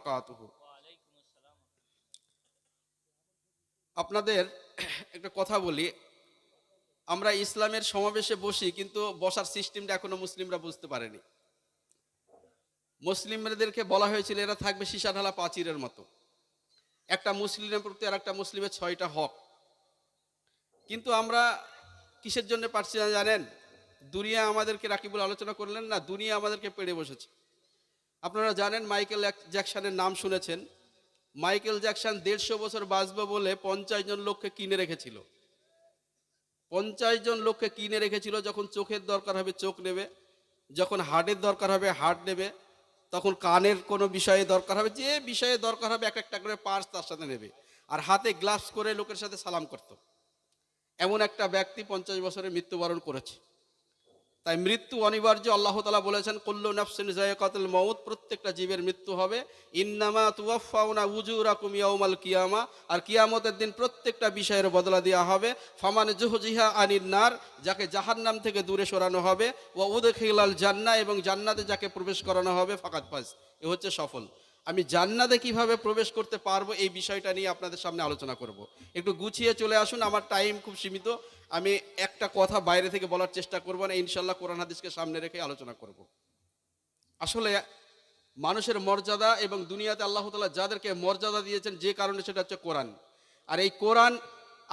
বারাকাতুহু। আপনাদের একটা কথা বলি, আমরা ইসলামের সমাবেশে বসি, কিন্তু বসার সিস্টেমটা এখনো মুসলিমরা বুঝতে পারেনি। মুসলিমদেরকে বলা হয়েছিল এরা থাকবে সীসা ঢালা প্রাচীরের মতো, একটা মুসলিমের প্রতি আর একটা মুসলিমের 6টা হক। কিন্তু আমরা কিসের জন্য পারছি না জানেন? দুনিয়া আমাদেরকে রাকিবুল আলোচনা করলেন না, দুনিয়া আমাদেরকে পেড়ে বসেছে। আপনারা জানেন মাইকেল জ্যাকসনের নাম শুনেছেন। মাইকেল জ্যাকসন 150 বছর বাঁচবে বলে 50 জন লোককে কিনে রেখেছিল। 50 জন লোককে কিনে রেখেছিল। যখন চোখের দরকার হবে চোখ নেবে, যখন হার্টের দরকার হবে হার্ট নেবে, তখন কানের কোনো বিষয়ে দরকার হবে, যে বিষয়ে দরকার হবে এক একটা করে পার্স তার সাথে নেবে, আর হাতে গ্লাভস করে লোকের সাথে সালাম করত। এমন একটা ব্যক্তি 50 বছরে মৃত্যুবরণ করেছে। তাই মৃত্যু অনিবার্য। আল্লাহ তাআলা বলেছেন কুল্লু নাফসিন যায়কাতুল মাউত, প্রত্যেকটা জীবের মৃত্যু হবে। ইন্নামা তুওয়াফাউনা উজুরাকুম ইয়াউমাল কিয়ামা, আর কিয়ামতের দিন প্রত্যেকটা বিষয়ের বদলা দেওয়া হবে। ফামান জুহজিহা আনিন নার, যাকে জাহান্নাম থেকে দূরে সরানো হবে, ওয়া উদখিলাল জান্নাহ, এবং জান্নাতে যাকে প্রবেশ করানো হবে, ফাকাত ফাজ, এ হচ্ছে সফল। আমি জান্নাতে কিভাবে প্রবেশ করতে পারবো এই বিষয়টা নিয়ে আপনাদের সামনে আলোচনা করব। একটু গুছিয়ে চলে আসুন, আমার টাইম খুব সীমিত। আমি একটা কথা বাইরে থেকে বলার চেষ্টা করব না, ইনশাল্লাহ কোরআন হাদিসকে সামনে রেখে আলোচনা করব। আসলে মানুষের মর্যাদা এবং দুনিয়াতে আল্লাহ তাআলা যাদেরকে মর্যাদা দিয়েছেন যে কারণে, সেটা হচ্ছে কোরআন। আর এই কোরআন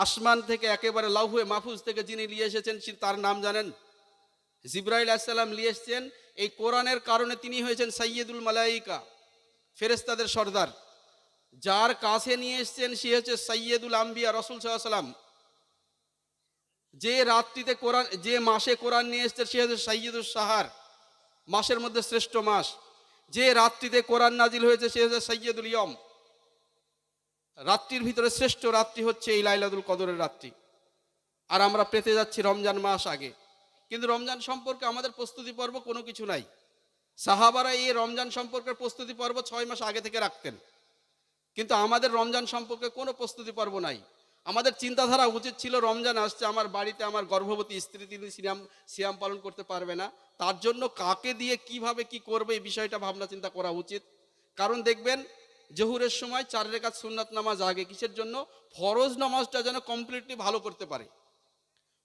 আসমান থেকে একেবারে লাউহে মাহফুজ থেকে যিনি নিয়ে এসেছেন তার নাম জানেন? জিবরাইল আলাইহিস সালাম নিয়ে এসেছেন। এই কোরআনের কারণে তিনি হয়েছেন সাইয়্যিদুল মালাইকা, ফেরেশতাদের সর্দার। যার কাছে নিয়ে এসেছেন সে হচ্ছে সাইয়্যিদুল আম্বিয়া, রাসূল সাল্লাল্লাহু আলাইহি ওয়াসাল্লাম। যে রাত্রিতে কোরআন, যে মাসে কোরআন নিয়ে এসেছে সে হচ্ছে সাইয়্যিদুস সাহার, মাসের মধ্যে শ্রেষ্ঠ মাস। যে রাত্রিতে কোরআন নাজিল হয়েছে সে হচ্ছে সাইয়্যিদুল ইয়ম, রাত্রির ভিতরে শ্রেষ্ঠ রাত্রি হচ্ছে এই লাইলাতুল কদরের রাত্রি। আর আমরা পেতে যাচ্ছি রমজান মাস আগে, কিন্তু রমজান সম্পর্কে আমাদের প্রস্তুতি পর্ব কোনো কিছু নাই। সাহাবারা এই রমজান সম্পর্কের প্রস্তুতি পর্ব 6 মাস আগে থেকে রাখতেন, কিন্তু আমাদের রমজান সম্পর্কে কোনো প্রস্তুতি পর্ব নাই। আমাদের চিন্তাধারা উচিত ছিল রমজান আসছে, আমার বাড়িতে আমার গর্ভবতী স্ত্রী তিনি সিয়াম পালন করতে পারবে না, তার জন্য কাকে দিয়ে কিভাবে কি করবে এই বিষয়টা ভাবনা চিন্তা করা উচিত। কারণ দেখবেন জোহরের সময় 4 রাকাত সুন্নাত নামাজ আগে, কিসের জন্য? ফরজ নামাজটা যেন কমপ্লিটলি ভালো করতে পারে,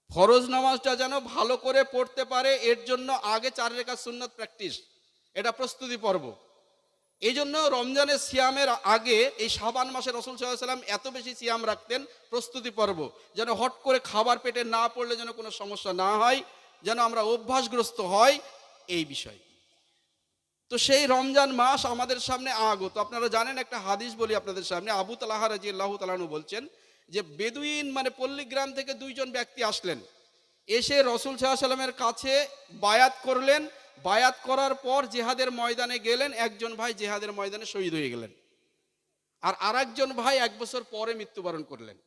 ফরজ নামাজটা যেন ভালো করে পড়তে পারে, এর জন্য আগে 4 রাকাত সুন্নাত প্র্যাকটিস, এটা প্রস্তুতি পর্ব। এই জন্য রমজানের সিয়ামের আগে এই শাবান মাসে রাসূল সাল্লাল্লাহু আলাইহি ওয়াসাল্লাম এত বেশি সিয়াম রাখতেন, প্রস্তুতি পর্ব, যেন হট করে খাবার পেটে না পড়লে যেন কোনো সমস্যা না হয়, যেন আমরা অভ্যাসগ্রস্ত হয় এই বিষয়। তো সেই রমজান মাস আমাদের সামনে আগত। আপনারা জানেন, একটা হাদিস বলি আপনাদের সামনে। আবু তালহা রাদিয়াল্লাহু তাআলা আনহু বলছেন যে বেদুইন মানে পল্লীগ্রাম থেকে 2 জন ব্যক্তি আসলেন, এসে রাসূল সাল্লাল্লাহু আলাইহি ওয়াসাল্লামের কাছে বায়াত করলেন। বায়াত করার পর জিহাদের ময়দানে গেলেন। একজন ভাই জিহাদের ময়দানে শহীদ হয়ে গেলেন, আর আরেকজন ভাই 1 বছর পরে মৃত্যুবরণ করলেন।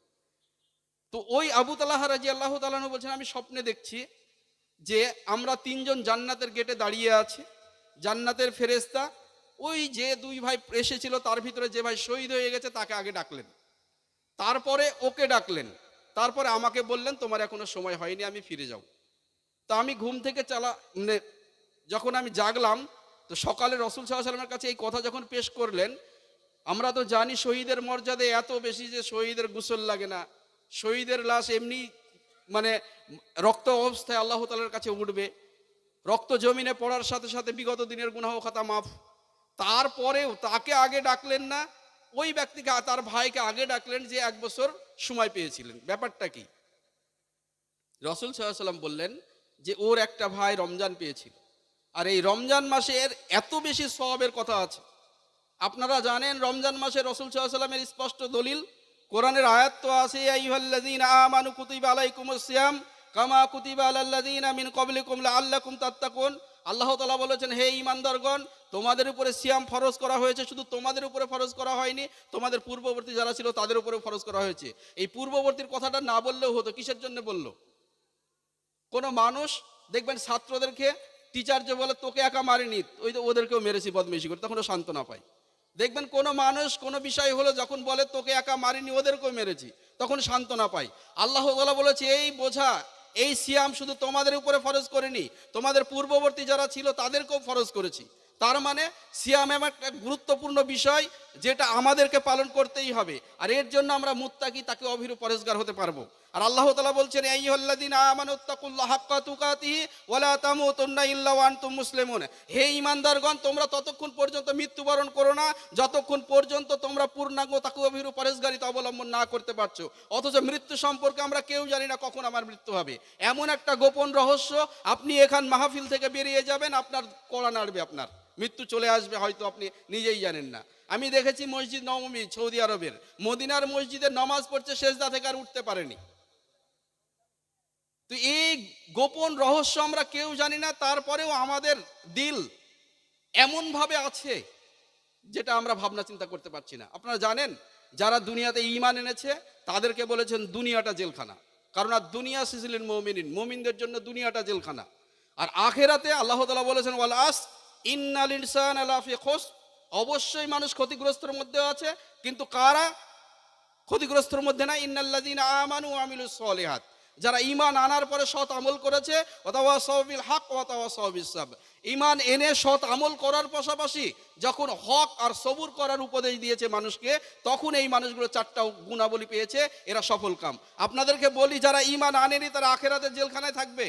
তো ওই আবু তালহা রাদিয়াল্লাহু তাআলা আনহু বলছেন, আমি স্বপ্নে দেখছি যে আমরা 3 জন জান্নাতের গেটে দাঁড়িয়ে আছি, জান্নাতের ফেরেশতা ওই যে 2 ভাই এসেছিল তার ভিতরে যে ভাই শহীদ হয়ে গেছে তাকে আগে ডাকলেন, তারপরে ওকে ডাকলেন, তারপরে আমাকে বললেন তোমার এখনো সময় হয়নি, আমি ফিরে যাও। তা আমি ঘুম থেকে মানে যখন আমি জাগলাম, তো সকালে রাসূল সাল্লাল্লাহু আলাইহি ওয়াসাল্লামের কাছে এই কথা যখন পেশ করলেন, আমরা তো জানি শহীদের মর্যাদা এত বেশি যে শহীদের গোসল লাগে না, শহীদের লাশ এমনি মানে রক্ত অবস্থায় আল্লাহ তাআলার কাছে উঠবে, রক্ত জমিনে পড়ার সাথে সাথে বিগত দিনের গুনাহ খাতা মাফ। তারপরেও তাকে আগে ডাকলেন না, ওই ব্যক্তিকে তার ভাইকে আগে ডাকলেন যে 1 বছর সময় পেয়েছিলেন। ব্যাপারটা কি? রাসূল সাল্লাল্লাহু আলাইহি ওয়াসাল্লাম বললেন যে ওর একটা ভাই রমজান পেয়েছিল, আর এই রমজান মাসের এত বেশি সওয়াবের কথা আছে। আপনারা জানেন রমজান মাসে রাসূল সাল্লাল্লাহু আলাইহি ওয়াসাল্লামের স্পষ্ট দলিল, কোরআনের আয়াত তো আছে, ইয়া আইয়ুহাল্লাযীনা আমানু কুতিবা আলাইকুমুস সিয়াম কামা কুতিবা আলাল্লাযীনা মিন ক্বাবলিকুম লাআল্লাকুম তাত্তাকুন। আল্লাহ তাআলা বলেছেন, হে ঈমানদারগণ, তোমাদের উপরে সিয়াম ফরজ করা হয়েছে, শুধু তোমাদের উপরে ফরজ করা হয়নি, তোমাদের পূর্ববর্তী যারা ছিল তাদের উপরে ফরজ করা হয়েছে। এই পূর্ববর্তীর কথাটা না বললেও হতো, কিসের জন্য বলল? কোনো মানুষ দেখবেন ছাত্রদেরকে টিচার যে বলে তোকে একা মারিনি, ওই তো ওদেরকেও মেরেছি বদমেশি করে, তখন সান্ত্বনা পায়। দেখবেন কোনো মানুষ কোনো বিষয় হলো যখন বলে তোকে একা মারিনি ওদেরকেও মেরেছি, তখন সান্ত্বনা পাই। আল্লাহ তাআলা বলেছে এই বোঝা, এই সিয়াম শুধু তোমাদের উপরে ফরজ করিনি, তোমাদের পূর্ববর্তী যারা ছিল তাদেরকেও ফরজ করেছি। তার মানে সিয়াম এমন একটা গুরুত্বপূর্ণ বিষয় যেটা আমাদেরকে পালন করতেই হবে, আর এর জন্য আমরা মুত্তাকি তাকে অভিরূপ পরেজগার হতে পারবো। আর আল্লাহ তাআলা বলছেন, ইয়া আইয়ুহাল্লাযীনা আমানুত্তাকুল্লাহা হাক্কা তুকাতিহি ওয়া লা তামুতুন্না ইল্লা ওয়া আনতুম মুসলিমুন। হে ঈমানদারগণ, তোমরা ততক্ষণ পর্যন্ত মৃত্যুবরণ করো না যতক্ষণ পর্যন্ত তোমরা পূর্ণাঙ্গ তাকে অভিরূপ পরেজগারিতা অবলম্বন না করতে পারছো। অথচ মৃত্যু সম্পর্কে আমরা কেউ জানি না কখন আমার মৃত্যু হবে। এমন একটা গোপন রহস্য, আপনি এখান মাহফিল থেকে বেরিয়ে যাবেন, আপনার কড়া নাড়বে, আপনার মৃত্যু চলে আসবে, হয়তো আপনি নিজেই জানেন না। আমি দেখেছি মসজিদ নববী সৌদি আরবের, মদিনার মসজিদে নামাজ পড়ছে, সেজদা থেকে আর উঠতে পারেনি। তো এই গোপন রহস্য আমরা কেউ জানি না, তারপরেও আমাদের দিল এমনভাবে আছে যেটা আমরা ভাবনা চিন্তা করতে পারছি না। আপনারা জানেন, যারা দুনিয়াতে ঈমান এনেছে তাদেরকে বলেছেন দুনিয়াটা জেলখানা, কারণ আর দুনিয়া সিজিলিল মুমিনিন, মুমিনদের জন্য দুনিয়াটা জেলখানা। আর আখেরাতে আল্লাহ তাআলা বলেছেন ওয়াল আস ইন্নাল ইনসানা লাফি খুসর, অবশ্যই মানুষ ক্ষতিগ্রস্তের মধ্যে আছে, কিন্তু কারা ক্ষতিগ্রস্তের মধ্যে না? ইন্নাল্লাযীনা আমানু ওয়া আমিলুস সলিহাত, যারা ঈমান আনার পরে সৎ আমল করেছে, ওয়াতাওয়াসাউ বিল হক ওয়াতাওয়াসাউ বিস সাবর, ঈমান এনে সৎ আমল করার পাশাপাশি যখন হক আর সবুর করার উপদেশ দিয়েছে মানুষকে, তখন এই মানুষগুলো চারটা গুণাবলী পেয়েছে, এরা সফল কাম। আপনাদেরকে বলি, যারা ঈমান আনেনি তারা আখেরাতে জেলখানায় থাকবে।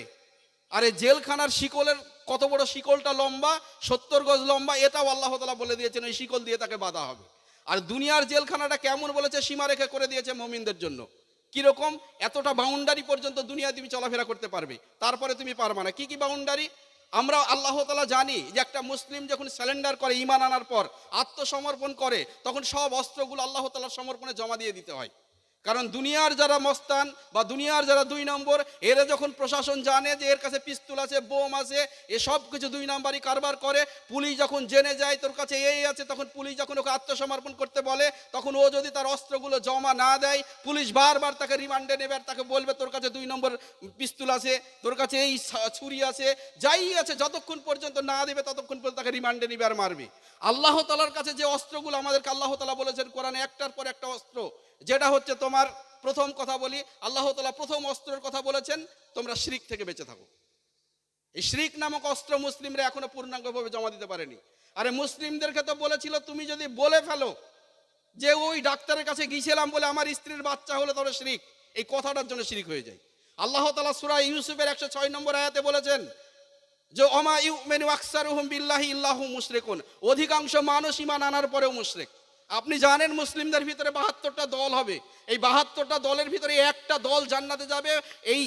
আর এই জেলখানার শিকলের কত বড় শিকলটা লম্বা, 70 গজ লম্বা, এটাও আল্লাহ তাআলা বলে দিয়েছেন ওই শিকল দিয়ে তাকে বাঁধা হবে। আর দুনিয়ার জেলখানাটা কেমন বলেছে, সীমারেখা করে দিয়েছে মুমিনদের জন্য। কিরকম? এতটা বাউন্ডারি পর্যন্ত দুনিয়া তুমি চলাফেরা করতে পারবে, তারপরে তুমি পারবে না। কি কি বাউন্ডারি? আমরা আল্লাহ তাআলা জানি যে একটা মুসলিম যখন স্যালেন্ডার করে, ঈমান আনার পর আত্মসমর্পণ করে, তখন সব অস্ত্রগুলো আল্লাহ তাআলার সমর্পণে জমা দিয়ে দিতে হয়। কারণ দুনিয়ার যারা মস্তান বা দুনিয়ার যারা 2 নম্বর, এরা যখন প্রশাসন জানে যে এর কাছে পিস্তল আছে, বোম আছে, এ সব কিছু 2 নম্বরই কারবার করে, পুলিশ যখন জেনে যায় তোর কাছে এই আছে, তখন পুলিশ যখন ওকে আত্মসমর্পণ করতে বলে, তখন ও যদি তার অস্ত্রগুলো জমা না দেয়, পুলিশ বারবার তাকে রিমান্ডে নেবে, আর তাকে বলবে তোর কাছে 2 নম্বর পিস্তল আছে, তোর কাছে এই ছুরি আছে, যাই আছে, যতক্ষণ পর্যন্ত না দেবে ততক্ষণ পর্যন্ত তাকে রিমান্ডে নেবে আর মারবে। আল্লাহ তাআলার কাছে যে অস্ত্রগুলো আমাদেরকে আল্লাহ তাআলা বলেছেন কোরআনে, একটার পর একটা অস্ত্র, যেটা হচ্ছে তোমার প্রথম কথা বলি, আল্লাহ তাআলা প্রথম অস্ত্রের কথা বলেছেন, তোমরা শিরক থেকে বেঁচে থাকো। এই শিরক নামক অস্ত্র মুসলিমরা এখনো পূর্ণাঙ্গভাবে জমা দিতে পারেনি। আরে মুসলিমদেরকে তো বলেছিল, তুমি যদি বলে ফেলো যে ওই ডাক্তারের কাছে গিয়েছিলাম বলে আমার স্ত্রীর বাচ্চা হলো, তবে শিরক, এই কথাটার জন্য শিরক হয়ে যায়। আল্লাহ তাআলা সূরা ইউসুফের 106 নম্বর আয়াতে বলেছেন যে ওমা ইউমিনু আকসারুহুম বিল্লাহি ইল্লা হুম মুশরিকুন, অধিকাংশ মানুষ ঈমান আনার পরেও মুশরিক। আপনি জানেন মুসলিমদের ভিতরে 72টা দল হবে, এই 72টা দলের ভিতরে একটা দল জান্নাতে যাবে, এই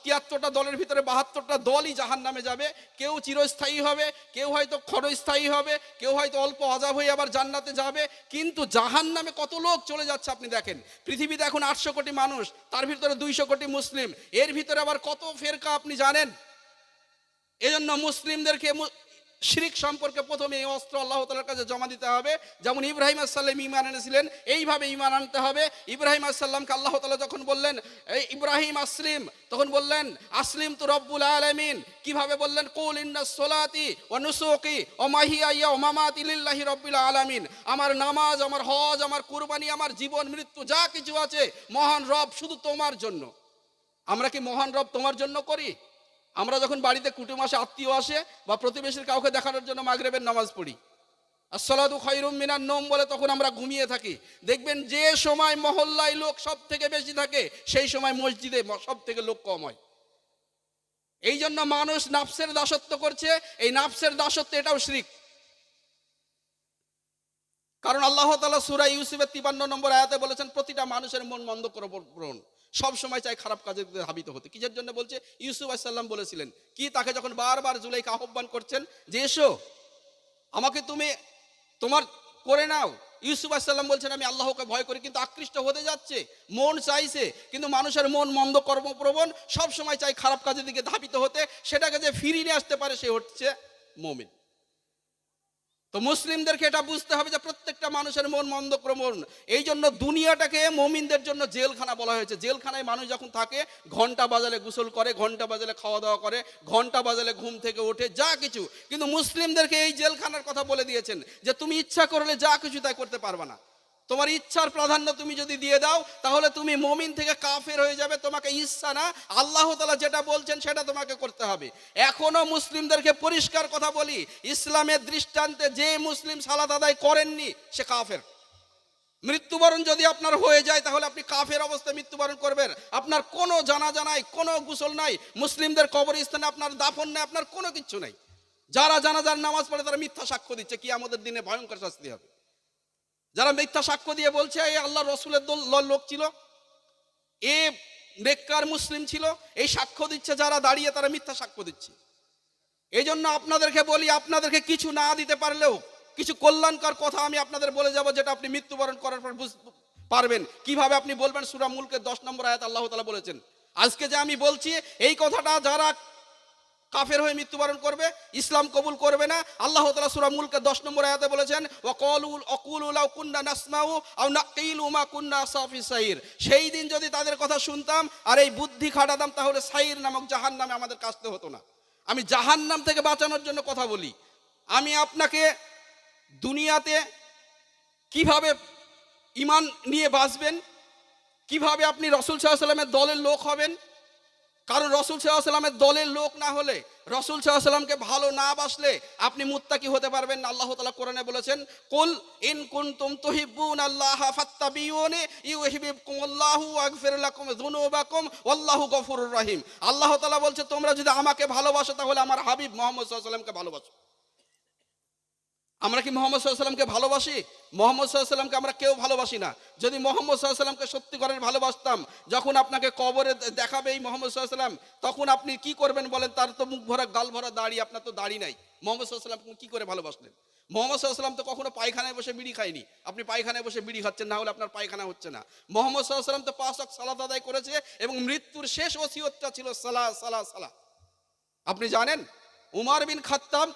73টা দলের ভিতরে 72টা দলই জাহান্নামে যাবে। কেউ চিরস্থায়ী হবে, কেউ হয়তো ক্ষণস্থায়ী হবে, কেউ হয়তো অল্প আযাব হয়ে আবার জান্নাতে যাবে। কিন্তু জাহান্নামে কত লোক চলে যাচ্ছে আপনি দেখেন। পৃথিবীতে এখন 800 কোটি মানুষ, তার ভিতরে 200 কোটি মুসলিম, এর ভিতরে আবার কত ফেরকা আপনি জানেন। এজন্য মুসলিমদেরকে শিরক সম্পর্কে প্রথমে এই অস্ত্র আল্লাহ তাআলার কাছে জমা দিতে হবে। যেমন ইব্রাহিম আলাইহিস সালাম ঈমান এনেছিলেন, এইভাবে ঈমান আনতে হবে। ইব্রাহিম আলাইহিস সালামকে আল্লাহ তাআলা যখন বললেন এই ইব্রাহিম আসলিম, তখন বললেন আসলিম তু রব্বুল আলামিন। কিভাবে বললেন? কুল ইন্নাস সলাতি ওয়া নুসুকি ওয়া মাহিয়ায়া ওয়া মামাতি লিল্লাহি রাব্বিল আলামিন, আমার নামাজ, আমার হজ, আমার কুরবানি, আমার জীবন মৃত্যু যা কিছু আছে মহান রব শুধু তোমার জন্য। আমরা কি মহান রব তোমার জন্য করি? আমরা যখন বাড়িতে কুটুম আসে, আত্মীয় আসে বা প্রতিবেশীর কাউকে দেখানোর জন্য মাগরিবের নামাজ পড়ি, আসসালাতু খায়রুম মিনান নওম বলে, তখন আমরা ঘুমিয়ে থাকি। দেখবেন যে সময় মহল্লায় লোক সব থেকে বেশি থাকে, সেই সময় মসজিদে সব থেকে লোক কম হয়। এই জন্য মানুষ নাফসের দাসত্ব করছে। এই নাফসের দাসত্ব এটাও শিরক। কারণ আল্লাহ তাআলা সূরা ইউসুফের 53 নম্বর আয়াতে বলেছেন প্রতিটা মানুষের মন মন্দ প্রবণ, সব সময় চাই খারাপ কাজের দিকে ধাবিত হতে। কিসের জন্য বলছে? ইউসুফ আলাইহিস সালাম বলেছিলেন কি, তাকে যখন বারবার জুলাইখা আহ্বান করছেন যে এসো আমাকে তুমি তোমার করে নাও, ইউসুফ আলাইহিস সালাম বলছেন আমি আল্লাহকে ভয় করি, কিন্তু আকৃষ্ট হতে যাচ্ছে, মন চাইছে, কিন্তু মানুষের মন মন্দ কর্মপ্রবণ, সব সময় চাই খারাপ কাজের দিকে ধাবিত হতে। সেটাকে যে ফিরিয়ে নিয়ে আসতে পারে সে হচ্ছে মুমিন। তো মুসলিমদেরকে এটা বুঝতে হবে যে প্রত্যেকটা মানুষের মন মন্দ প্রবণ। এই জন্য দুনিয়াটাকে মুমিনদের জন্য জেলখানা বলা হয়েছে। জেলখানায় মানুষ যখন থাকে, ঘন্টা বাজালে গোসল করে, ঘন্টা বাজালে খাওয়া দাওয়া করে, ঘন্টা বাজালে ঘুম থেকে ওঠে, যা কিছু। কিন্তু মুসলিমদেরকে এই জেলখানার কথা বলে দিয়েছেন যে তুমি ইচ্ছা করলে যা কিছু তাই করতে পারবে না। তোমার ইচ্ছার প্রাধান্য তুমি যদি দিয়ে দাও তাহলে তুমি মুমিন থেকে কাফের হয়ে যাবে। তোমাকে ইচ্ছা না, আল্লাহ তাআলা যেটা বলছেন সেটা তোমাকে করতে হবে। এখনো মুসলিমদেরকে পরিষ্কার কথা বলি, ইসলামের দৃষ্টান্তে যে মুসলিম সালাত আদায় করেননি সে কাফের। মৃত্যুবরণ যদি আপনার হয়ে যায় তাহলে আপনি কাফের অবস্থায় মৃত্যুবরণ করবেন। আপনার কোনো জানাজা নাই, কোনো গোসল নাই, মুসলিমদের কবরস্থানে আপনার দাফন নাই, আপনার কোনো কিচ্ছু নাই। যারা জানাজার নামাজ পড়ে তারা মিথ্যা সাক্ষ্য দিচ্ছে, কিয়ামতের দিনে ভয়ঙ্কর শাস্তি হবে। যারা মিথ্যা সাক্ষ্য দিয়ে বলছে এই আল্লাহ রসুলের লোক ছিল, এ নেককার মুসলিম ছিল, এই সাক্ষ্য দিচ্ছে যারা দাঁড়িয়ে তারা মিথ্যা সাক্ষ্য দিচ্ছে। এই জন্য আপনাদেরকে বলি, আপনাদেরকে কিছু না দিতে পারলেও কিছু কল্যাণকর কথা আমি আপনাদের বলে যাব, যেটা আপনি মৃত্যুবরণ করার পর পারবেন। কিভাবে আপনি বলবেন? সূরা মুলকের 10 নম্বর আয়াত আল্লাহ তাআলা বলেছেন, আজকে যে আমি বলছি এই কথাটা যারা কাফের হয়ে মৃত্যুবরণ করবে, ইসলাম কবুল করবে না, আল্লাহ তাআলা সূরা মুলকের 10 নম্বর আয়াতে বলেছেন ওয়াকুলু লাউ কুন্না নাসমাউ আও নাকিলু মা কুন্না সাফি সাইর। সেই দিন যদি তাদের কথা শুনতাম আর এই বুদ্ধি খাটাতাম তাহলে সাইর নামক জাহান্নামে আমাদের কাছতে হতো না। আমি জাহান্নাম থেকে বাঁচানোর জন্য কথা বলি। আমি আপনাকে দুনিয়াতে কিভাবে ঈমান নিয়ে বাঁচবেন, কিভাবে আপনি রাসূল সাল্লাল্লাহু আলাইহি ওয়াসাল্লামের দলের লোক হবেন। কারণ রাসূল সাল্লাল্লাহু আলাইহি ওয়াসাল্লামের দলের লোক না হলে, রাসূল সাল্লাল্লাহু আলাইহি ওয়াসাল্লামকে ভালো না বাসলে আপনি মুত্তাকি হতে পারবেন না। আল্লাহ তাআলা কোরআনে বলেছেন, কুল ইন কুনতুম তুহিব্বুনাল্লাহা ফাত্তাবিউনি ইউহিব্বুকুমুল্লাহু ওয়া ইয়াগফির লাকুম যুনুবাকুম ওয়াল্লাহু গফুরুর রহিম। আল্লাহ তাআলা বলছে, তোমরা যদি আমাকে ভালোবাসো তাহলে আমার হাবিব মুহাম্মদ সাল্লাল্লাহু আলাইহি ওয়াসাল্লামকে ভালোবাসো। আমরা কি মুহাম্মদ সাল্লাল্লাহু আলাইহি ওয়াসাল্লামকে ভালোবাসি? মুহাম্মদ সাল্লাল্লাহু আলাইহি ওয়াসাল্লামকে আমরা কেউ ভালোবাসি না। যদি মুহাম্মদ সাল্লাল্লাহু আলাইহি ওয়াসাল্লামকে সত্যিকারের ভালোবাসতাম, যখন আপনাকে কবরে দেখাবে এই মুহাম্মদ সাল্লাল্লাহু আলাইহি ওয়াসাল্লাম, তখন আপনি কি করবেন বলেন? তার তো মুখ ভরা গাল ভরা দাড়ি, আপনার তো দাড়ি নাই। মুহাম্মদ সাল্লাল্লাহু আলাইহি ওয়াসাল্লামকে কি করে ভালোবাসলেন? মুহাম্মদ সাল্লাল্লাহু আলাইহি ওয়াসাল্লাম তো কখনো পায়খানায় বসে বিড়ি খায়নি। আপনি পায়খানায় বসে বিড়ি খাচ্ছেন, না হলে আপনার পায়খানা হচ্ছে না। মুহাম্মদ সাল্লাল্লাহু আলাইহি ওয়াসাল্লাম তো 5 ওয়াক্ত সালাত আদায় করেছে এবং মৃত্যুর শেষ ওসিয়তটা ছিল সালাহ সালাহ সালাহ। আপনি জানেন উমর বিন খাত্তাব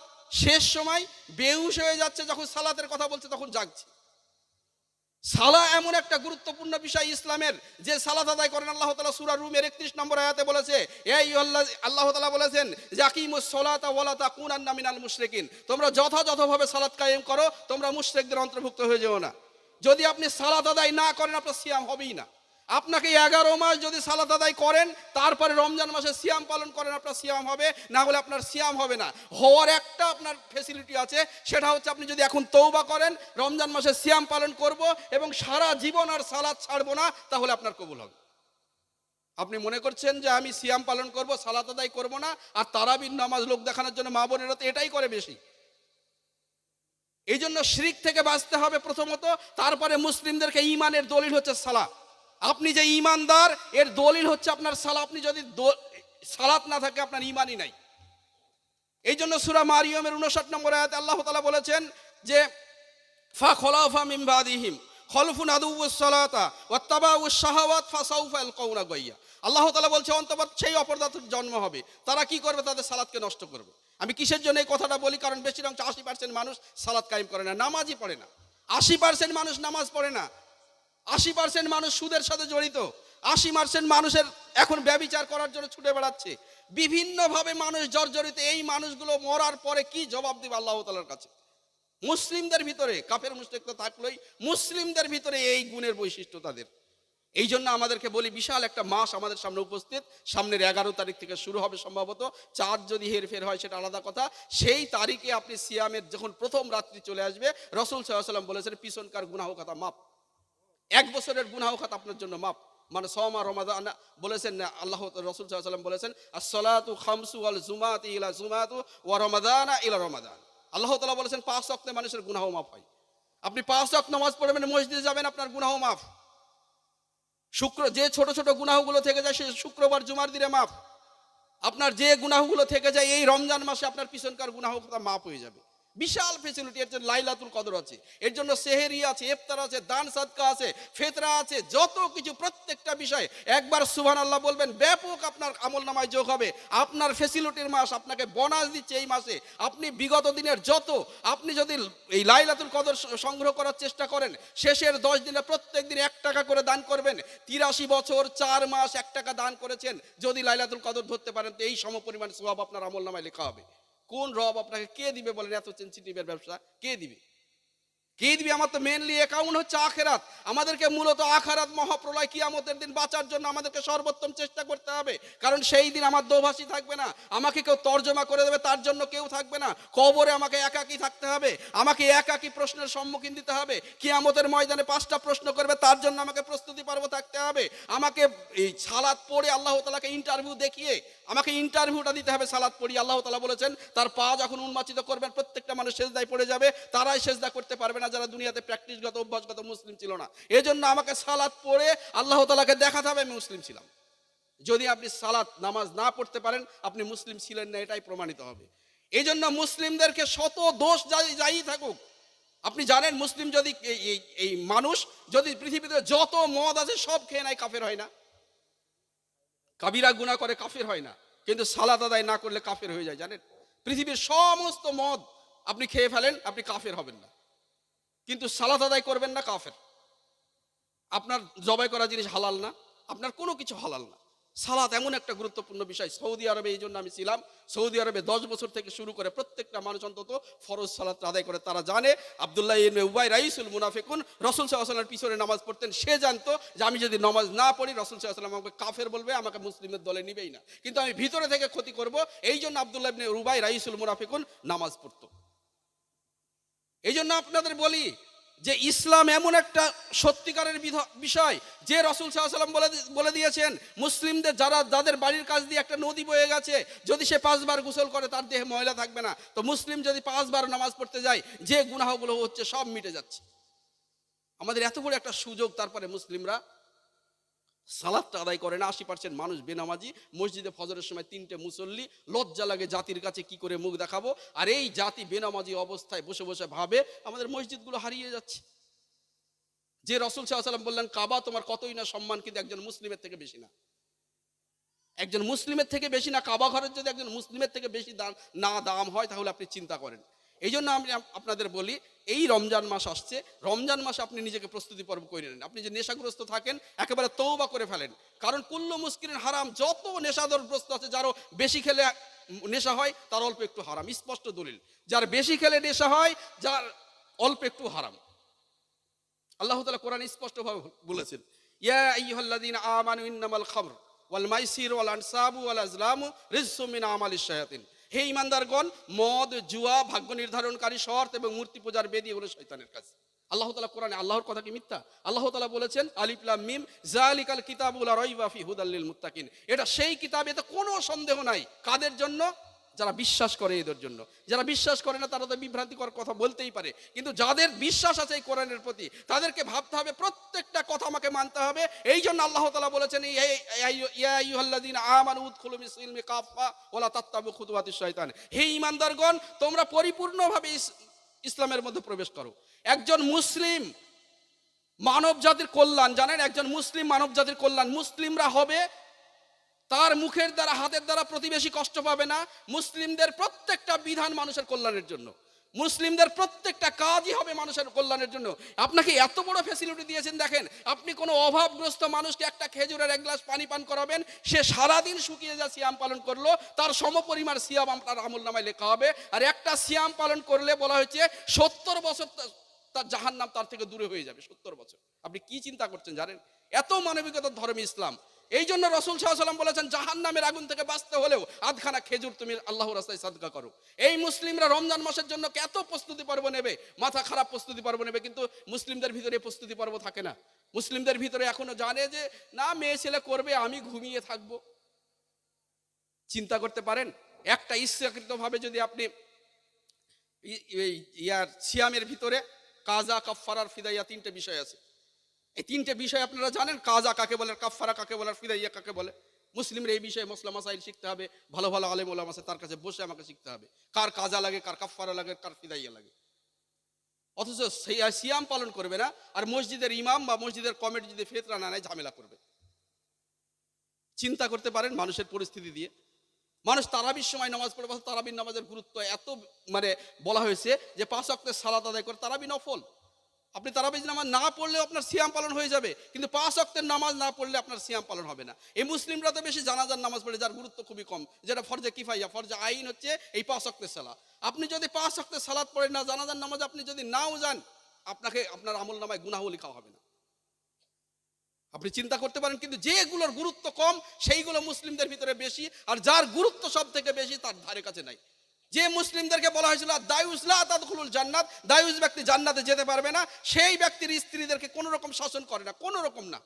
শেষ সময় বেহুশ হয়ে যাচ্ছে, যখন সালাতের কথা বলছে তখন জাগছে। সালাহ এমন একটা গুরুত্বপূর্ণ বিষয় ইসলামের, যে সালাত আদায় করেন। আল্লাহ তাআলা সূরা রুমের 31 নম্বর আয়াতে বলেছে, আল্লাহ তাআলা বলেছেন যে আকিমুস সালাতা ওয়া লা তাকুনান্না মিনাল মুশরিকিন, তোমরা যথাযথভাবে সালাত কায়েম করো, তোমরা মুশরিকদের অন্তর্ভুক্ত হয়ে যেও না। যদি আপনি সালাত আদায় না করেন আপনার সিয়াম হবেই না। আপনাকে 11 মাস যদি সালাত আদায় করেন, তারপরে রমজান মাসে সিয়াম পালন করেন, আপনার সিয়াম হবে, না হলে আপনার সিয়াম হবে না। হওয়ার একটা আপনার ফেসিলিটি আছে, সেটা হচ্ছে আপনি যদি এখন তওবা করেন, রমজান মাসে সিয়াম পালন করব এবং সারা জীবন আর সালাত ছাড়বো না, তাহলে আপনার কবুল হবে। আপনি মনে করছেন যে আমি সিয়াম পালন করব, সালাত আদায় করব না, আর তারাবির নামাজ লোক দেখানোর জন্য মা বোনেরা তো এটাই করে বেশি। এই জন্য শিরক থেকে বাঁচতে হবে প্রথমত, তারপরে মুসলিমদেরকে ঈমানের দলিল হচ্ছে সালাত। আপনি যে ঈমানদার এর দলিল হচ্ছে আপনার সালাত। আপনি যদি সালাত না থাকে আপনার ঈমানই নাই। এই জন্য সূরা মারিয়মের 59 নম্বর আয়াতে আল্লাহ তাআলা বলেছেন যে ফা খলাফা মিন বাদিহিম খলফুন আদুউস সালাতা ওয়াত্তাবাউস শাহাওয়াত ফাসাউফা আলকাউনা গাইয়া। আল্লাহ তাআলা বলছে অন্তত সেই অপরদাতুর জন্ম হবে, তারা কি করবে? তাদের সালাতকে নষ্ট করবে। আমি কিসের জন্য এই কথাটা বলি? কারণ বেশিরভাগ 80% মানুষ সালাত কায়েম করে না, নামাজই পড়ে না। 80% মানুষ নামাজ পড়ে না, 80% মানুষ সুদের সাথে জড়িত, 80% মানুষের এখন ব্যভিচার করার জন্য ছুটে বেড়াচ্ছে। বিভিন্নভাবে মানুষ জর্জরিত। এই মানুষগুলো মরার পরে কি জবাব দিবে আল্লাহ তাআলার কাছে? মুসলিমদের ভিতরে, কাফের মুশরিক তো থাকলোই, মুসলিমদের ভিতরে এই গুণের বৈশিষ্ট্য তাদের। এই জন্য আমাদেরকে বলি, বিশাল একটা মাস আমাদের সামনে উপস্থিত। সামনের 11 তারিখ থেকে শুরু হবে সম্ভবত, চাঁদ যদি হেরফের হয় সেটা আলাদা কথা। সেই তারিখে আপনি সিয়ামের যখন প্রথম রাত্রি চলে আসবে, রাসূল সাল্লাল্লাহু আলাইহি ওয়াসাল্লাম বলেছেন পিছনকার গুনাহ খাতা মাপ, 1 বছরের গুনাহ খাতা আপনার জন্য মাপ। মানে সমা রমাদান বলেছেন না, আল্লাহ রাসূল সাল্লাল্লাহু আলাইহি ওয়াসাল্লাম বলেছেন আসসালাতু খামসু ওয়াল জুমাতু ইলা জুমাতু ওয়া রমাদানা ইলা রমাদান। আল্লাহ তাআলা বলেছেন 5 ওয়াক্তে মানুষের গুনাহ মাফ হয়। আপনি 5 ওয়াক্ত নামাজ পড়বেন, মসজিদে যাবেন, আপনার গুনাহ মাফ। যে ছোট ছোট গুনাহগুলো থেকে যায় সে শুক্রবার জুমার দিনে মাফ। আপনার যে গুনাহগুলো থেকে যায় এই রমজান মাসে আপনার পিছনকার গুনাহ খাতা মাফ হয়ে যাবে। বিশাল ফেসিলিটি। এর জন্য লাইলাতুল কদর আছে, এর জন্য সেহেরি আছে, ইফতার আছে, দান সাদকা আছে, ফিতরা আছে, যত কিছু প্রত্যেকটা বিষয় একবার সুবহানাল্লাহ বলবেন, ব্যাপক আপনার আমলনামায় যোগ হবে। আপনার ফেসিলিটির মাস, আপনাকে বোনাস দিচ্ছে এই মাসে। আপনি বিগত দিনের আপনি যদি এই লাইলাতুল কদর সংগ্রহ করার চেষ্টা করেন, শেষের 10 দিনে প্রত্যেক দিন 1 টাকা করে দান করবেন। 83 বছর 4 মাস 1 টাকা দান করেছেন, যদি লাইলাতুল কদর ধরতে পারেন তো এই সমপরিমাণ সওয়াব আপনার আমলনামায় লেখা হবে। কোন রব আপনাকে কে দিবে বলেন? এত সেনসিটিভের ব্যবসা কে দিবে? কে দিবি? আমার তো মেনলি অ্যাকাউন্ট হচ্ছে আখেরাত। আমাদেরকে মূলত আখেরাত মহাপ্রলয় কিয়ামতের দিন বাঁচার জন্য আমাদেরকে সর্বোত্তম চেষ্টা করতে হবে। কারণ সেই দিন আমার দোভাষী থাকবে না, আমাকে কেউ তর্জমা করে দেবে তার জন্য কেউ থাকবে না। কবরে আমাকে একাকী থাকতে হবে, আমাকে একাকী প্রশ্নের সম্মুখীন দিতে হবে। কিয়ামতের ময়দানে 5টা প্রশ্ন করবে, তার জন্য আমাকে প্রস্তুতি পর্ব থাকতে হবে। আমাকে এই সালাত পড়ে আল্লাহ তাআলাকে ইন্টারভিউ দেখিয়ে আমাকে ইন্টারভিউটা দিতে হবে। সালাত পড়ি আল্লাহ তাআলা বলেছেন তার পা যখন উন্মাচিত করবেন প্রত্যেকটা মানুষ সেজদায় পড়ে যাবে, তারাই সেজদা করতে পারবে না যারা দুনিয়াতে প্র্যাকটিসগত অভ্যাসগত মুসলিম ছিল না। এজন্য আমাকে সালাত পড়ে আল্লাহ তাআলাকে দেখাতে হবে আমি মুসলিম ছিলাম। যদি আপনি সালাত নামাজ না পড়তে পারেন আপনি মুসলিম ছিলেন না, এটাই প্রমাণিত হবে। এই জন্য মুসলিমদেরকে শত দোষ যাই থাকুক, আপনি জানেন মুসলিম যদি এই মানুষ যদি পৃথিবীতে যত মদ আছে সব খেয়ে নেয় কাফের হয় না? কাবিরা গুনাহ করে কাফের হয় না, কিন্তু সালাত আদায় না করলে কাফের হয়ে যায়। জানেন পৃথিবীর সমস্ত মদ আপনি খেয়ে ফেলেন আপনি কাফের হবেন না, কিন্তু সালাত আদায় করবেন না কাফের। আপনার জবাই করা জিনিস হালাল না, আপনার কোনো কিছু হালাল না। সালাত এমন একটা গুরুত্বপূর্ণ বিষয়। সৌদি আরবে এই জন্য আমি ছিলাম, সৌদি আরবে 10 বছর থেকে শুরু করে প্রত্যেকটা মানুষ অন্তত ফরজ সালাত আদায় করে। তারা জানে আব্দুল্লাহ ইবনে উবাই রাইসুল মুনাফিকুন রাসূল সাল্লাল্লাহু আলাইহি ওয়াসাল্লামের পিছনে নামাজ পড়তেন। সে জানতো যে আমি যদি নামাজ না পড়ি রাসূল সাল্লাল্লাহু আলাইহি ওয়াসাল্লাম আমাকে কাফের বলবে, আমাকে মুসলিমের দলে নিবেই না, কিন্তু আমি ভিতরে থেকে ক্ষতি করব। এই জন্য আব্দুল্লাহ ইবনে উবাই রাইসুল মুনাফিকুন নামাজ পড়তো। এই জন্য আপনাদের বলি যে ইসলাম এমন একটা সত্যিকারের বিষয় যে রাসূল সাল্লাল্লাহু আলাইহি ওয়াসাল্লাম বলে দিয়েছেন মুসলিমদের যাদের বাড়ির কাছ দিয়ে একটা নদী বয়ে গেছে যদি সে 5 বার গোসল করে তার দেহে ময়লা থাকবে না। তো মুসলিম যদি 5 বার নামাজ পড়তে যায় যে গুনাহগুলো হচ্ছে সব মিটে যাচ্ছে। আমাদের এত বড় একটা সুযোগ, তারপরে মুসলিমরা সালাতটা আদায় করে না। 80% মানুষ বেনামাজি। মসজিদে ফজরের সময় 3টে মুসল্লি। লজ্জা লাগে জাতির কাছে কি করে মুখ দেখাবো। আর এই জাতি বেনামাজি অবস্থায় বসে বসে ভাবে আমাদের মসজিদগুলো হারিয়ে যাচ্ছে। যে রাসূল সাল্লাল্লাহু আলাইহি ওয়াসাল্লাম বললেন কাবা তোমার কতই না সম্মান, কিন্তু একজন মুসলিমের থেকে বেশি না। একজন মুসলিমের থেকে বেশি না। কাবা ঘরের যদি একজন মুসলিমের থেকে বেশি দাম হয় তাহলে আপনি চিন্তা করেন। এই জন্য আমি আপনাদের বলি এই রমজান মাস আসছে, রমজান মাসে আপনি নিজেকে প্রস্তুতি পর্ব করে নেন। আপনি যে নেশাগ্রস্ত থাকেন একেবারে তওবা করে ফেলেন, কারণ কুল্লু মুস্কিরিন হারাম। যত নেশাদরগ্রস্ত আছে যারও বেশি খেলে নেশা হয় তার অল্প একটু হারাম, স্পষ্ট দলিল। যার বেশি খেলে নেশা হয়, যার অল্প একটু হারাম। আল্লাহ তাআলা কোরআনে স্পষ্টভাবে বলেছেন ইয়া আইয়ুহাল্লাযীনা আমানু ইন্নামাল খামর ওয়াল মাইসির ওয়াল আনসাবু ওয়াল আজলামু রিজসুম মিন আমালিশ শায়াতিন। হে ঈমানদারগণ, মদ, জুয়া, ভাগ্য নির্ধারণকারী শর্ত এবং মূর্তি পূজার বেদী হলো শয়তানের কাজ। আল্লাহ তাআলা কোরআনে, আল্লাহর কথা কি মিথ্যা? আল্লাহ তাআলা বলেছেন আলিফ লাম মিম যালিকাল কিতাবু লা রাইবা ফি হুদাল লিল মুত্তাকিন। এটা সেই কিতাব, এতে কোনো সন্দেহ নাই। কাদের জন্য? যারা বিশ্বাস করে এদের জন্য। যারা বিশ্বাস করে না তারা তো বিভ্রান্তিকর কথা বলতেই পারে, কিন্তু যাদের বিশ্বাস আছে এই কোরআনের প্রতি তাদেরকে ভাবতে হবে প্রত্যেকটা কথা আমাকে মানতে হবে। এই জন্য আল্লাহ তাআলা বলেছেন ইয়া আইয়ুহাল্লাযীনা আমানু উদখুলু ফিস-সিলমি কাফা ওয়া লা তাত্তাবিউ খুতুওয়াতিশ শাইতান। হে ঈমানদারগণ, তোমরা পরিপূর্ণভাবে ইসলামের মধ্যে প্রবেশ করো। একজন মুসলিম মানব জাতির কল্যাণ, জানেন একজন মুসলিম মানব জাতির কল্যাণ। মুসলিমরা হবে, তার মুখের দ্বারা হাতের দ্বারা প্রতিবেশী কষ্ট পাবে না। মুসলিমদের প্রত্যেকটা বিধান মানুষের কল্যাণের জন্য, মুসলিমদের প্রত্যেকটা কাজই হবে মানুষের কল্যাণের জন্য। আপনাকে এত বড় ফ্যাসিলিটি দিয়েছেন, দেখেন আপনি কোনো অভাবগ্রস্ত মানুষকে একটা খেজুরের 1 গ্লাস পানি পান করাবেন, সে সারাদিন শুকিয়ে যা সিয়াম পালন করলো তার সমপরিমাণ সিয়াম আপনার আমলনামায় লেখা হবে। আর একটা সিয়াম পালন করলে বলা হয়েছে 70 বছর তার জাহান্নাম তার থেকে দূরে হয়ে যাবে। 70 বছর। আপনি কি চিন্তা করছেন জানেন? এত মানবিকতার ধর্ম ইসলাম। এই জন্য রাসূল সাল্লাল্লাহু আলাইহি ওয়াসাল্লাম বলেছেন জাহান্নামের আগুন থেকে বাঁচতে হলেও আধখানা খেজুর তুমি আল্লাহর রাস্তায় সাদকা করো। এই মুসলিমরা রমজান মাসের জন্য কত প্রস্তুতি পর্ব নেবে, মাথা খারাপ প্রস্তুতি পর্ব নেবে, কিন্তু মুসলিমদের ভিতরে প্রস্তুতি পর্ব থাকে না। মুসলিমদের ভিতরে এখনো জানে যে না, মেয়ে ছেলে করবে, আমি ঘুমিয়ে থাকবো। চিন্তা করতে পারেন একটা ইচ্ছাকৃতভাবে যদি আপনি সিয়ামের ভিতরে কাজা, কাফফারার, ফিদাইয়া 3টে বিষয় আছে। এই 3টে বিষয় আপনারা জানেন, কাজা কাকে বলে, কাফফারা কাকে বলে, ফিদাইয়া কাকে বলে। মুসলিমরা এই বিষয়ে মসলা মাসাইল শিখতে হবে। ভালো ভালো আলেম ওলামা আছে, তার কাছে বসে আমাকে শিখতে হবে কার কাজা লাগে, কার কাফফারা লাগে, কার ফিদাইয়া লাগে। অথচ সিয়াম পালন করবে না, আর মসজিদের ইমাম বা মসজিদের কমিটি যদি ফিতরা না নেয় ঝামেলা করবে। চিন্তা করতে পারেন মানুষের পরিস্থিতি দিয়ে। মানুষ তারাবির সময় নামাজ পড়ে, তারাবির নামাজের গুরুত্ব এত বলা হয়েছে যে 5 ওয়াক্তের সালাত আদায় করে। তারাবি নফল, আপনি তারাবি নামাজ না পড়লেও আপনার সিয়াম পালন হয়ে যাবে, কিন্তু 5 ওয়াক্তের নামাজ না পড়লে আপনার সিয়াম পালন হবে না। এই মুসলিমরা তো বেশি জানাজার নামাজ পড়ে, যার গুরুত্ব খুবই কম, যেটা ফরজে কিফাইয়া। ফরজে আইন হচ্ছে এই 5 ওয়াক্তের সালাত। আপনি যদি 5 ওয়াক্তের সালাত পড়েন না, জানাজার নামাজ আপনি যদি নাও যান, আপনাকে আপনার আমল নামায় গুনাহ লেখা হবে না। আপনি চিন্তা করতে পারেন, কিন্তু যেগুলোর গুরুত্ব কম সেইগুলো মুসলিমদের ভিতরে বেশি, আর যার গুরুত্ব সব থেকে বেশি তার ধারে কাছে নাই। যে মুসলিমদেরকে বলা হয়েছিল দায়ুস লা তাদখুলুল জান্নাত, দায়ুস ব্যক্তি জান্নাতে যেতে পারবে না, সেই ব্যক্তির স্ত্রীদেরকে কোনো রকম শাসন করে না, কোনো রকম না,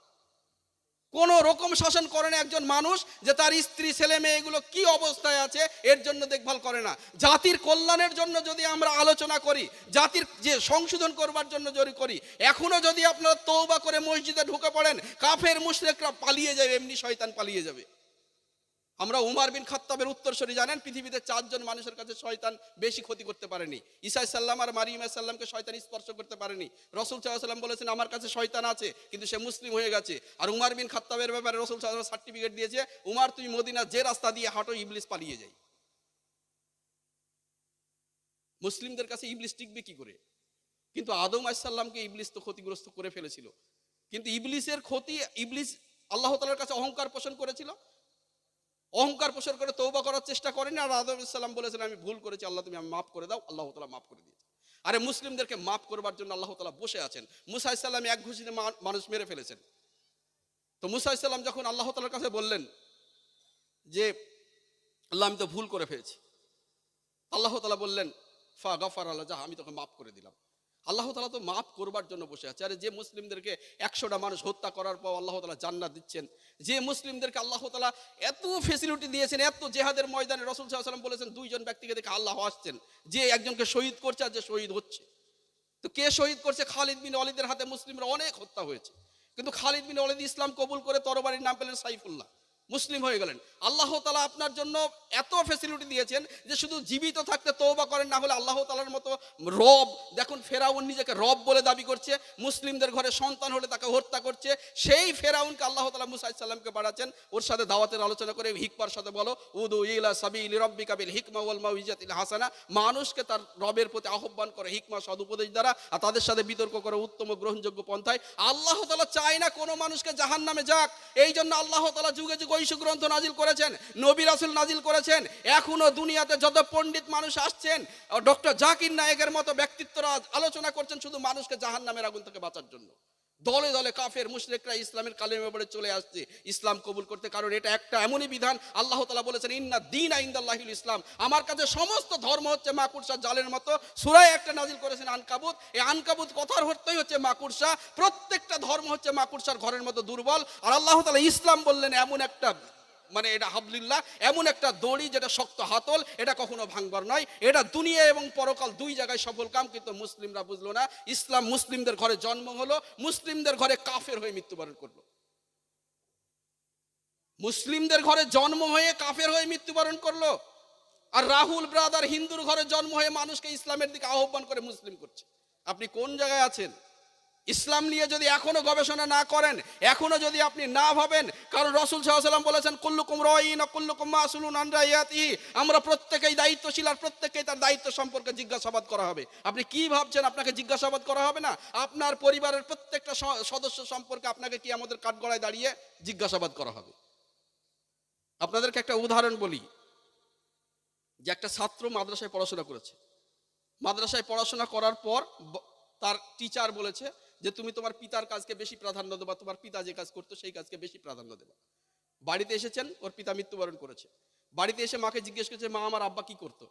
কোন রকম শাসন করে না একজন মানুষ, যে তার স্ত্রী ছেলে মেয়ে এগুলো কি অবস্থায় আছে এর জন্য দেখভাল করে না। জাতির কল্যাণের জন্য যদি আমরা আলোচনা করি, জাতির যে সংশোধন করবার জন্য যদি করি, এখনো যদি আপনারা তওবা করে মসজিদে ঢুকে পড়েন, কাফের মুশরিকরা পালিয়ে যাবে, এমনি শয়তান পালিয়ে যাবে। আমরা উমার বিন খাত্তাবের উত্তরসূরি, জানেন পৃথিবীতে 4 জন মানুষের কাছে শয়তান বেশি ক্ষতি করতে পারেনি। ঈসা সাল্লাম আর মারিয়াম সাল্লামকে শয়তান স্পর্শ করতে পারেনি। রাসূল সাল্লাল্লাহু আলাইহি ওয়াসাল্লাম বলেছেন আমার কাছে শয়তান আছে, কিন্তু সে মুসলিম হয়ে গেছে। আর উমার বিন খাত্তাবের ব্যাপারে রাসূল সাল্লাল্লাহু আলাইহি ওয়াসাল্লাম সার্টিফিকেট দিয়েছে, উমার তুমি মদিনা যে রাস্তা দিয়ে হাঁটো ইবলিস পালিয়ে যায়। মুসলিমদের কাছে ইবলিস টিকবে কি করে? কিন্তু আদম আলাইহিস সালামকে ইবলিস তো ক্ষতিগ্রস্ত করে ফেলেছিল। কিন্তু ইবলিসের ক্ষতি, ইবলিস আল্লাহ তাআলার কাছে অহংকার পোষণ করেছিল, অহংকার পোষণ করে তওবা করার চেষ্টা করেনি। আর আদম আলাইহিস সালাম বলেছেন আমি ভুল করেছি, আল্লাহ তুমি আমি মাফ করে দাও, আল্লাহ তাআলা মাফ করে দিয়েছে। আরে মুসলিমদেরকে মাফ করবার জন্য আল্লাহ তাআলা বসে আছেন। মুসা আলাইহিস সালাম এক ঘুষিতে মানুষ মেরে ফেলেছেন। তো মুসা আলাইহিস সালাম যখন আল্লাহ তাআলার কাছে বললেন যে আল্লাহ আমি তো ভুল করে ফেলেছি, আল্লাহ তাআলা বললেন ফা গাফারা লা, যা আমি তোকে মাফ করে দিলাম। আল্লাহ তাআলা তো মাফ করবার জন্য বসে আছে। আরে যে মুসলিমদেরকে 100টা মানুষ হত্যা করার পর আল্লাহ তাআলা জান্নাত দিচ্ছেন, যে মুসলিমদেরকে আল্লাহ তাআলা এত ফেসিলিটি দিয়েছেন, এত জিহাদের ময়দানে রাসূল সাল্লাল্লাহু আলাইহি ওয়াসাল্লাম বলেছেন 2 জন ব্যক্তিকে দেখে আল্লাহ আসছেন, যে একজনকে শহীদ করছে আর যে শহীদ হচ্ছে। তো কে শহীদ করছে? খালিদ বিন ওয়ালিদের হাতে মুসলিমরা অনেক হত্যা হয়েছে, কিন্তু খালিদ বিন ওয়ালিদ ইসলাম কবুল করে তরবারির নাম পেলেন সাইফুল্লাহ, মুসলিম হয়ে গেলেন। আল্লাহ তাআলা আপনার জন্য এত ফ্যাসিলিটি দিয়েছেন যে শুধু জীবিত থাকতে তওবা করেন, না হলে আল্লাহ তাআলার মতো রব, দেখুন ফেরাউন নিজেকে রব বলে দাবি করছে, মুসলিমদের ঘরে সন্তান হলে তাকে হত্যা করছে, সেই ফেরাউনকে আল্লাহ তাআলা মুসা আলাইহিস সালামকে পাঠাচ্ছেন, ওর সাথে দাওয়াতের আলোচনা করে হিকমার সাথে বলো উদু ইলা সাবিলি রাব্বিকা বিল হিকমা ওয়াল মাউইজাতিল হাসানা, মানুষকে তার রবের প্রতি আহ্বান করে হিকমা সদুপদেশ দ্বারা, আর তাদের সাথে বিতর্ক করে উত্তম গ্রহণযোগ্য পন্থায়। আল্লাহ তাআলা চায় না কোনো মানুষকে জাহান্নামে যাক, এই জন্য আল্লাহ তাআলা যুগে যুগে ঐশী গ্রন্থ নাজিল করেছেন, নবী রাসূল নাজিল করেছেন। এখনো দুনিয়াতে যত পণ্ডিত মানুষ আসছেন, ডক্টর জাকির নায়েকের মতো ব্যক্তিত্বরা আলোচনা করছেন শুধু মানুষকে জাহান্নামের আগুন থেকে বাঁচার জন্য। দলে দলে কাফের মুশরিকরা ইসলামের কালেমা পড়ে চলে আসছে ইসলাম কবুল করতে, কারণ এটা একটা এমনই বিধান। আল্লাহ তাআলা বলেছেন ইন্না দীনা ইনদাল্লাহিল ইসলাম, আমার কাছে সমস্ত ধর্ম হচ্ছে মাকুরসা জালের মতো। সূরায় একটা নাজিল করেছেন আনকাবুত, এই আনকাবুত কথার অর্থই হচ্ছে মাকুরসা। প্রত্যেকটা ধর্ম হচ্ছে মাকুরসার ঘরের মতো দুর্বল, আর আল্লাহ তাআলা ইসলাম বললেন এমন একটা, মানে এটা হাবলিল্লাহ, এমন একটা দড়ি যেটা শক্ত হাতল, এটা কখনো ভাঙবার নয়, এটা দুনিয়া এবং পরকাল দুই জায়গায় সফল কাম। কিন্তু মুসলিমরা বুঝলো না, ইসলাম মুসলিমদের ঘরে জন্ম হলো, মুসলিমদের ঘরে কাফের হয়ে মৃত্যুবরণ করলো। মুসলিমদের ঘরে জন্ম হয়ে কাফের হয়ে মৃত্যুবরণ করলো, আর রাহুল ব্রাদার হিন্দুর ঘরে জন্ম হয়ে মানুষকে ইসলামের দিকে আহ্বান করে মুসলিম করছে। আপনি কোন জায়গায় আছেন? ইসলাম নিয়ে যদি এখনো গবেষণা না করেন, এখনো যদি আপনি না ভাবেন, কারণ রাসূল সাল্লাল্লাহু আলাইহি ওয়াসাল্লাম বলেছেন কুল্লুকুম রাঈন ওয়া কুল্লুকুম মাসউলুন আন রাইয়াতিহি, আমরা প্রত্যেকেই দায়িত্বশীল, আর প্রত্যেককেই তার দায়িত্ব সম্পর্কে জিজ্ঞাসাবাদ করা হবে। আপনি কি ভাবছেন আপনাকে জিজ্ঞাসাবাদ করা হবে না? আপনার পরিবারের প্রত্যেকটা সদস্য সম্পর্কে আপনাকে কি আমাদের কাঠগড়ায় দাঁড়িয়ে জিজ্ঞাসাবাদ করা হবে। আপনাদেরকে একটা উদাহরণ বলি, যে একটা ছাত্র মাদ্রাসায় পড়াশোনা করেছে, মাদ্রাসায় পড়াশোনা করার পর তার টিচার বলেছে যে তুমি তোমার পিতার কাজকে বেশি প্রাধান্য দেবা, তোমার পিতা যে কাজ করতো সেই কাজকে বেশি প্রাধান্য দেবা। বাড়িতে এসেছেন, ওর পিতা মৃত্যুবরণ করেছে, বাড়িতে এসে মাকে জিজ্ঞেস করেছে মা আমার আব্বা কি করতো?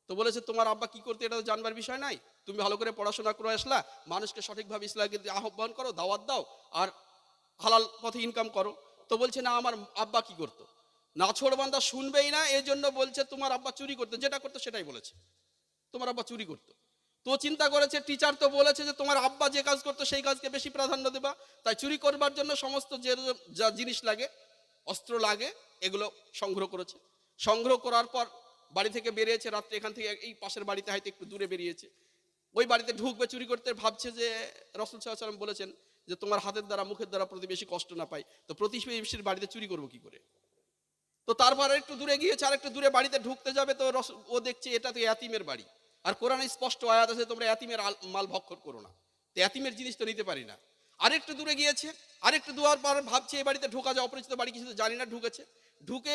তো বলেছে তোমার আব্বা কি করতো এটা তো জানবার বিষয় নাই, তুমি ভালো করে পড়াশোনা করে আসলা, মানুষকে সঠিকভাবে ইসলামকে আহ্বান করো, দাওয়াত দাও, আর হালাল পথে ইনকাম করো। তো বলছে না আমার আব্বা কি করতো, নাছোড়বান্দা শুনবেই না, এই জন্য বলছে তোমার আব্বা চুরি করতো, যেটা করতো সেটাই বলেছে, তোমার আব্বা চুরি করতো। তো চিন্তা করেছে টিচার তো বলেছে যে তোমার আব্বা যে কাজ করতো সেই কাজকে বেশি প্রাধান্য দেবা, তাই চুরি করবার জন্য সমস্ত যে যা জিনিস লাগে, অস্ত্র লাগে, এগুলো সংগ্রহ করেছে। সংগ্রহ করার পর বাড়ি থেকে বেরিয়েছে, রাত্রে এখান থেকে এই পাশের বাড়িতে হয়তো একটু দূরে বেরিয়েছে, ওই বাড়িতে ঢুকবে চুরি করতে, ভাবছে যে রাসূল সাল্লাল্লাহু আলাইহি ওয়াসাল্লাম বলেছেন যে তোমার হাতের দ্বারা মুখের দ্বারা প্রতিবেশী কষ্ট না পায়, তো প্রতিবেশীর বাড়িতে চুরি করবো কি করে। তো তারপর একটু দূরে গিয়েছে, আর একটু দূরে বাড়িতে ঢুকতে যাবে, তো ও দেখছে এটা তো এতিমের বাড়ি, আর কোরআনে স্পষ্ট আয়াত আছে তোমরা এতিমের মাল ভক্ষণ করো না, তো এতিমের জিনিস তো নিতে পারি না। আরেকটু দূরে গিয়েছে, আরেকটু দুয়ার পর ভাবছে এই বাড়িতে ঢোকা যায়, অপরিচিত বাড়ি, কিছু তো জানি না, ঢুকেছে, ঢুকে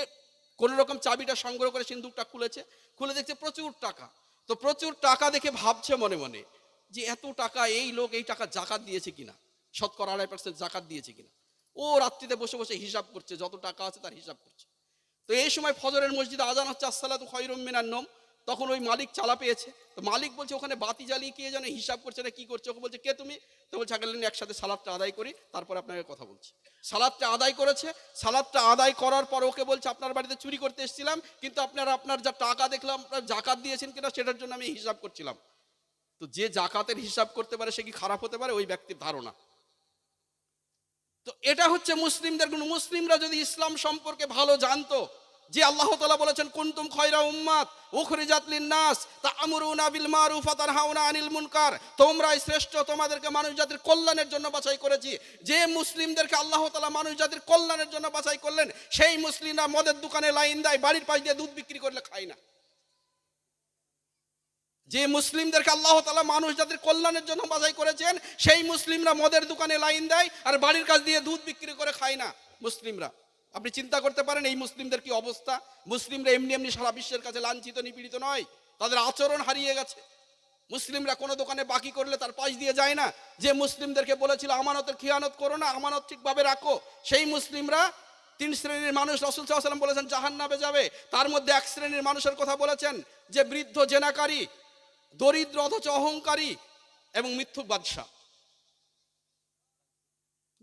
কোন রকম চাবিটা সংগ্রহ করে সিন্দুকটা খুলেছে, খুলে দেখছে প্রচুর টাকা। তো প্রচুর টাকা দেখে ভাবছে মনে মনে যে এত টাকা এই লোক এই টাকা জাকাত দিয়েছে কিনা, শতকরা 2.5% জাকাত দিয়েছে কিনা। ও রাত্রিতে বসে বসে হিসাব করছে, যত টাকা আছে তার হিসাব করছে। তো এই সময় ফজরের মসজিদে আজান হচ্ছে, আসসালাতু খায়রুম মিনান নওম। তখন ওই মালিক চালা পেয়েছে। তো মালিক বলছে ওখানে বাতি জ্বালিয়ে কে যেন হিসাব করছে না কি করছে। ওকে বলছে কে তুমি? তো বলছে আগে একসাথে সালাদটা আদায় করি, তারপর আপনাকে কথা বলছি। সালাদটা আদায় করেছে। সালাদটা আদায় করার পর ওকে বলছে আপনার বাড়িতে চুরি করতে এসেছিলাম, কিন্তু আপনার যা টাকা দেখলাম আপনার জাকাত দিয়েছেন কিনা সেটার জন্য আমি হিসাব করছিলাম। তো যে জাকাতের হিসাব করতে পারে সে কি খারাপ হতে পারে? ওই ব্যক্তির ধারণা। তো এটা হচ্ছে মুসলিমদের গুণ। মুসলিমরা যদি ইসলাম সম্পর্কে ভালো জানতো, যে আল্লাহ তাআলা বলেছেন কুনতুম খায়রা উম্মাত উখরিজাত লিন-নাস তা'মুরুনা বিল মারুফ ওয়া তানহাউনা আনিল মুনকার, তোমরাই শ্রেষ্ঠ, তোমাদেরকে মানুষ জাতির কল্যাণের জন্য বাছাই করেছি। যে মুসলিমদেরকে আল্লাহ তাআলা মানুষ জাতির কল্যাণের জন্য বাছাই করলেন, সেই মুসলিমরা মদের দোকানে লাইন দেয়, বাড়ির পাশ দিয়ে দুধ বিক্রি করলে খায় না। যে মুসলিমদেরকে আল্লাহ তাআলা মানুষ জাতির কল্যাণের জন্য বাছাই করেছেন, সেই মুসলিমরা মদের দোকানে লাইন দেয় আর বাড়ির কাছ দিয়ে দুধ বিক্রি করে খায় না মুসলিমরা। আপনি চিন্তা করতে পারেন এই মুসলিমদের কি অবস্থা। মুসলিমরা এমনি এমনি সারা বিশ্বের কাছে লাঞ্ছিত নিপীড়িত নয়, তাদের আচরণ হারিয়ে গেছে। মুসলিমরা কোনো দোকানে বাকি করলে তার পাশ দিয়ে যায় না। যে মুসলিমদেরকে বলেছিল আমানতের খিয়ানত করো না, আমানত ঠিকভাবে রাখো, সেই মুসলিমরা 3 শ্রেণীর মানুষ রাসূল সাল্লাল্লাহু আলাইহি ওয়াসাল্লাম বলেছেন জাহান্নামে যাবে। তার মধ্যে এক শ্রেণীর মানুষের কথা বলেছেন যে বৃদ্ধ জেনাকারী, দরিদ্র অথচ অহংকারী এবং মিথ্যুক বাদশা।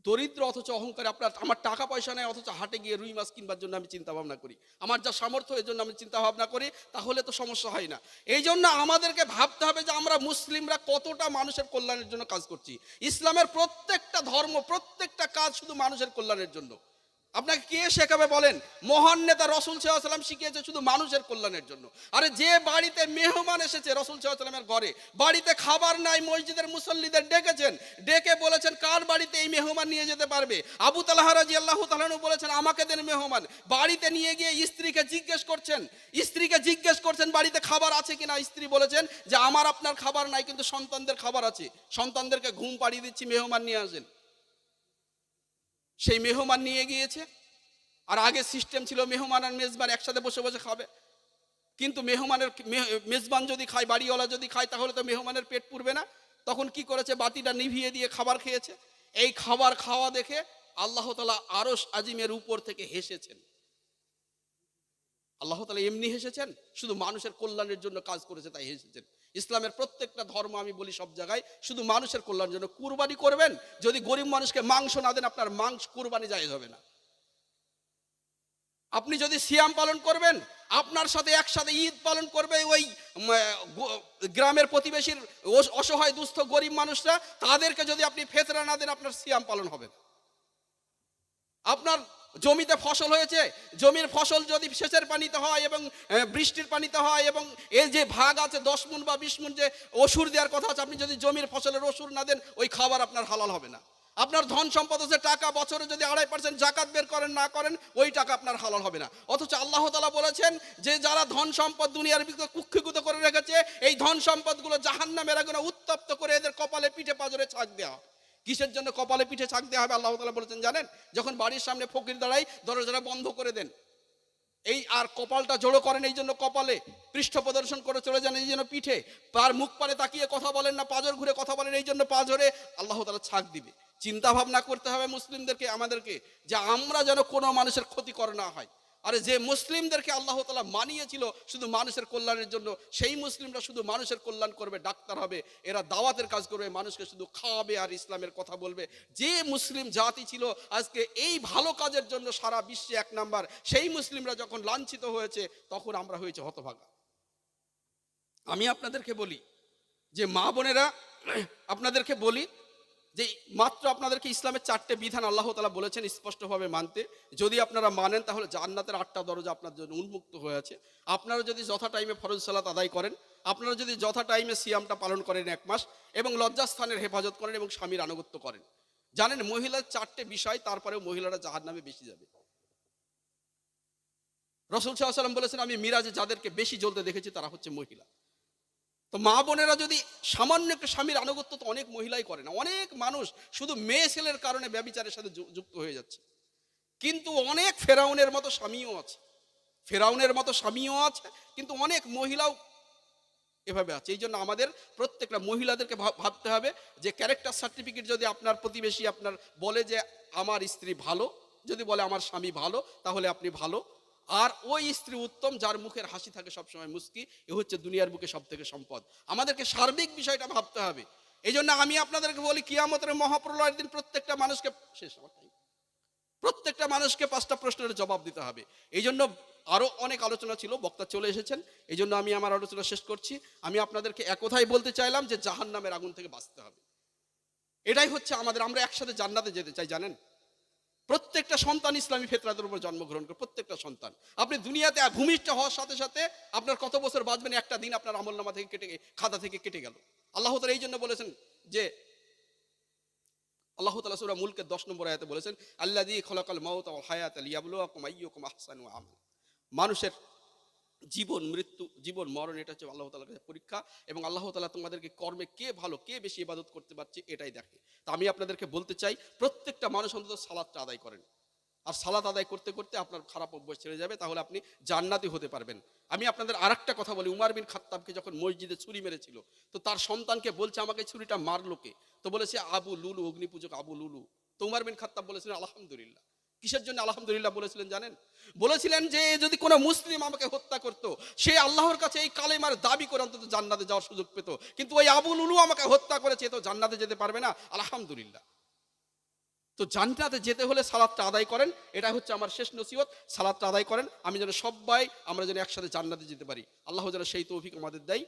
দরিদ্র অথচ অহংকারী। আমার টাকা পয়সা নেই, অথচ হাটে গিয়ে রুই মাছ কিনবার জন্য আমি চিন্তা ভাবনা করি। আমার যা সামর্থ্য এর জন্য আমি চিন্তা ভাবনা করি, তাহলে তো সমস্যা হয় না। এই জন্য আমাদেরকে ভাবতে হবে যে আমরা মুসলিমরা কতটা মানুষের কল্যাণের জন্য কাজ করছি। ইসলামের প্রত্যেকটা ধর্ম, প্রত্যেকটা কাজ শুধু মানুষের কল্যাণের জন্য। আপনাকে কে শেখাবে বলেন? মহান নেতা রাসূল সাল্লাল্লাহু আলাইহি ওয়াসাল্লাম শিখিয়েছে শুধু মানুষের কল্যাণের জন্য। আরে যে বাড়িতে মেহমান এসেছে রাসূল সাল্লাল্লাহু আলাইহি ওয়াসাল্লামের ঘরে, বাড়িতে খাবার নাই, মসজিদের মুসল্লিদের ডেকেছেন, ডেকে বলেছেন কার বাড়িতে এই মেহমান নিয়ে যেতে পারবে। আবু তালহা রাদিয়াল্লাহু তাআলা আনহু বলেছেন আমাকে দেন মেহমান। বাড়িতে নিয়ে গিয়ে স্ত্রীকে জিজ্ঞেস করছেন বাড়িতে খাবার আছে কিনা। স্ত্রী বলেছেন যে আমার আপনার খাবার নাই, কিন্তু সন্তানদের খাবার আছে, সন্তানদেরকে ঘুম পাড়িয়ে দিচ্ছি, মেহমান নিয়ে আসেন। সেই মেহমান নিয়ে গিয়েছে। আর আগে সিস্টেম ছিল মেহমান আর মেজবান একসাথে বসে বসে খাবে। কিন্তু মেজবান যদি খায়, বাড়িওয়ালা যদি খায়, তাহলে তো মেহমানের পেট পুরবে না। তখন কি করেছে? বাতিটা নিভিয়ে দিয়ে খাবার খেয়েছে। এই খাবার খাওয়া দেখে আল্লাহ তাআলা আরশ আজিমের উপর থেকে হেসেছেন। আল্লাহ তাআলা এমনি হেসেছেন? শুধু মানুষের কল্যাণের জন্য কাজ করেছে তাই হেসেছেন। ইসলামের প্রত্যেকটা ধর্ম আমি বলি সব জায়গায় শুধু মানুষের কল্যাণের জন্য। কুরবানি করবেন, যদি গরিব মানুষকে মাংস না দেন আপনার মাংস কুরবানি জায়েজ হবে না। আপনি যদি সিয়াম পালন করবেন, আপনার সাথে একসাথে ঈদ পালন করবে ওই গ্রামের প্রতিবেশীর অসহায় দুস্থ গরিব মানুষরা, তাদেরকে যদি আপনি ফেতরা না দেন আপনার সিয়াম পালন হবে না। আপনার জমিতে ফসল হয়েছে, জমির ফসল যদি সেচের পানিতে হয় এবং বৃষ্টির পানিতে হয়, এবং এর যে ভাগ আছে 10 মুন বা 20 মুন যে অসুর দেওয়ার কথা আছে, আপনি যদি জমির ফসলের অসুর না দেন ওই খাবার আপনার হালাল হবে না। আপনার ধন সম্পদ আছে টাকা, বছরে যদি 2.5% জাকাত বের করেন না করেন ওই টাকা আপনার হালাল হবে না। অথচ আল্লাহ তাআলা বলেছেন যে যারা ধন সম্পদ দুনিয়ার ভিতরে কুক্ষিগত করে রেখেছে, এই ধন সম্পদগুলো জাহান্নামের আগুনে উত্তপ্ত করে এদের কপালে পিঠে পাঁজরে ছাক দেওয়া। কিসের জন্য কপালে পিঠে ছাক দেওয়া হবে? আল্লাহ তাআলা বলেছেন জানেন? যখন বাড়ির সামনে ফকির দাঁড়ায় দরজাটা বন্ধ করে দেন, এই আর কপালটা জোড়ো করেন এই জন্য কপালে, পৃষ্ঠ প্রদর্শন করে চলে যান এই জন্য পিঠে, তার মুখ পানে তাকিয়ে কথা বলেন না, পাঁজর ঘুরে কথা বলেন এই জন্য পাঁজরে, আল্লাহ তাআলা ছাক দিবে। চিন্তা ভাবনা করতে হবে মুসলিমদেরকে, আমাদেরকে, যে আমরা যেন কোনো মানুষের ক্ষতিকর না হয়। আরে যে মুসলিমদেরকে আল্লাহ তাআলা মানিয়েছিল শুধু মানুষের কল্যাণের জন্য, সেই মুসলিমরা শুধু মানুষের কল্যাণ করবে, ডাক্তার হবে, এরা দাওয়াতের কাজ করবে, মানুষকে শুধু খাওয়াবে আর ইসলামের কথা বলবে। যে মুসলিম জাতি ছিল আজকে এই ভালো কাজের জন্য সারা বিশ্বে 1 নাম্বার, সেই মুসলিমরা যখন লাঞ্ছিত হয়েছে তখন আমরা হয়েছে হতভাগা। আমি আপনাদেরকে বলি যে মা বোনেরা, আপনাদেরকে বলি যে মাত্র আপনাদেরকে ইসলামের 4টে বিধান আল্লাহ তাআলা বলেছেন স্পষ্টভাবে মানতে। যদি আপনারা মানেন তাহলে জান্নাতের 8টা দরজা আপনার জন্য উন্মুক্ত হয়ে আছে। আপনারা যদি যথা টাইমে ফরজ সালাত আদায় করেন, আপনারা যদি যথা টাইমে সিয়ামটা পালন করেন 1 মাস, এবং লজ্জাস্থানের হেফাজত করেন এবং স্বামীর আনুগত্য করেন। জানেন মহিলার 4টে বিষয়, তারপরেও মহিলারা জাহান্নামে বেশি যাবে। রাসূল সাল্লাল্লাহু আলাইহি ওয়াসাল্লাম বলেছেন আমি মিরাজে যাদেরকে বেশি জ্বলতে দেখেছি তারা হচ্ছে মহিলা। তো মা বোনেরা যদি সামান্য একটু স্বামীর আনুগত্য, তো অনেক মহিলাই করে না। অনেক মানুষ শুধু মেয়ে ছেলের কারণে ব্যভিচারের সাথে যুক্ত হয়ে যাচ্ছে। কিন্তু অনেক ফেরাউনের মতো স্বামীও আছে, কিন্তু অনেক মহিলাও এভাবে আছে। এই জন্য আমাদের প্রত্যেকটা মহিলাদেরকে ভাবতে হবে যে ক্যারেক্টার সার্টিফিকেট যদি আপনার প্রতিবেশী আপনার বলে যে আমার স্ত্রী ভালো, যদি বলে আমার স্বামী ভালো, তাহলে আপনি ভালো। আর ওই স্ত্রী উত্তম যার মুখের হাসি থাকে সবসময় মুস্কি, এ হচ্ছে দুনিয়ার বুকে সব থেকে সম্পদ। আমাদেরকে সার্বিক বিষয়টা ভাবতে হবে। এই জন্য আমি আপনাদেরকে বলি, কিয়ামতের মহাপ্রলয়ের দিন প্রত্যেকটা মানুষকে প্রত্যেকটা মানুষকে 5টা প্রশ্নের জবাব দিতে হবে। এই জন্য আরো অনেক আলোচনা ছিল, বক্তা চলে এসেছেন, এই জন্য আমি আমার আলোচনা শেষ করছি। আমি আপনাদেরকে এক কথাই বলতে চাইলাম যে জাহান্নামের আগুন থেকে বাঁচতে হবে। এটাই হচ্ছে আমাদের, আমরা একসাথে জান্নাতে যেতে চাই জানেন। প্রত্যেকটা সন্তান ইসলামী ফিতরাতের উপর জন্মগ্রহণ করে, প্রত্যেকটা সন্তান। আপনি দুনিয়াতে ভূমিষ্ঠ হওয়ার সাথে সাথে আপনার কত বছর বাঁচবেন, একটা দিন আপনার আমলনামা থেকে খাতা থেকে কেটে গেল। আল্লাহ তাআলা এই জন্য বলেছেন যে, আল্লাহ তাআলা সূরা মুলকের 10 নম্বর আয়াতে বলেছেন, আল্লাযী খলাকাল মাউতা ওয়াল হায়াতা লিয়াবলুয়াকুম আইয়ুকুম আহসানু আমালা। মানুষের জীবন মৃত্যু, জীবন মরণ, এটা হচ্ছে আল্লাহ তাআলার কাছে পরীক্ষা, এবং আল্লাহ তাআলা তোমাদেরকে কর্মে কে ভালো, কে বেশি ইবাদত করতে পারছে এটাই দেখে। তা আমি আপনাদেরকে বলতে চাই, প্রত্যেকটা মানুষ অন্তত সালাতটা আদায় করেন। আর সালাত আদায় করতে করতে আপনার খারাপ অভ্যাস ছেড়ে যাবে, তাহলে আপনি জান্নাতি হতে পারবেন। আমি আপনাদের আরেকটা কথা বলি, উমর বিন খাত্তাবকে যখন মসজিদে ছুরি মেরেছিল, তো তার সন্তানকে বলছে আমাকে ছুরিটা মারলো কে? তো বলেছে আবু লুলু, অগ্নিপূজক আবু লুলু। তো উমর বিন খাত্তাব বলেছিলেন আলহামদুলিল্লাহ। কিসের জন্য আলহামদুলিল্লাহ বলেছিলেন জানেন? বলেছিলেন যে যদি কোনো মুসলিম আমাকে হত্যা করতো, সে আল্লাহর কাছে এই কালেমার দাবি করে অন্তত জান্নাতে যাওয়ার সুযোগ পেত, কিন্তু ওই আবু লুলু আমাকে হত্যা করেছে, তো জান্নাতে যেতে পারবে না। আলহামদুলিল্লাহ। তো জান্নাতে যেতে হলে সালাতটা আদায় করেন, এটা হচ্ছে আমার শেষ নসিহত। সালাতটা আদায় করেন, আমি যেন সবাই আমরা যেন একসাথে জান্নাতে যেতে পারি, আল্লাহ যেন সেই তৌফিক আমাদের দেয়।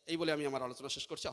এই বলে আমি আমার আলোচনা শেষ করছি।